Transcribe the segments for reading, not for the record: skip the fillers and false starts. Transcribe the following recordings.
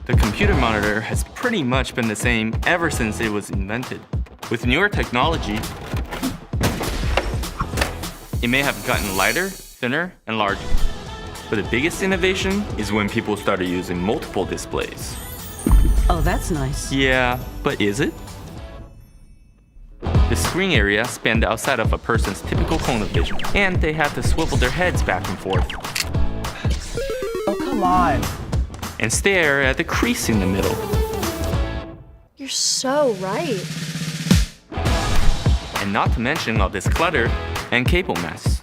The computer monitor has pretty much been the same ever since it was invented. With newer technology, it may have gotten lighter, thinner, and larger. But the biggest innovation is when people started using multiple displays. Oh, that's nice. Yeah, but is it? The screen area spanned outside of a person's typical cone of vision, and they had to swivel their heads back and forth Oh, come on. and stare at the crease in the middle. You're so right. And not to mention all this clutter and cable mess.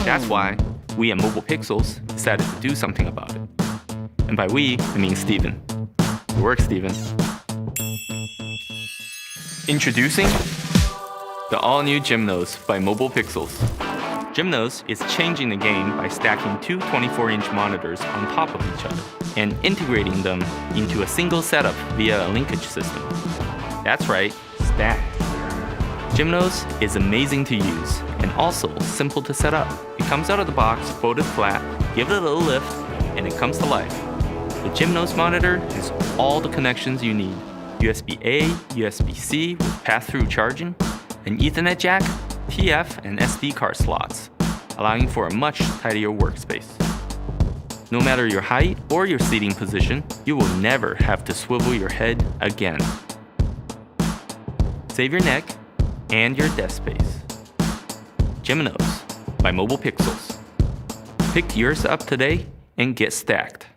That's why we at Mobile Pixels decided to do something about it. And by we, I mean Steven. Good work, Steven. Introducing the all-new Gymnos by Mobile Pixels. Gymnos is changing the game by stacking two 24-inch monitors on top of each other and integrating them into a single setup via a linkage system. That's right, stacked. Gymnos is amazing to use and also simple to set up. It comes out of the box folded flat, give it a little lift, and it comes to life. The Gymnos monitor has all the connections you need. USB-A, USB-C with pass-through charging, an Ethernet jack, TF, and SD card slots, allowing for a much tidier workspace. No matter your height or your seating position, you will never have to swivel your head again. Save your neck and your desk space. Gymnos by Mobile Pixels. Pick yours up today and get stacked.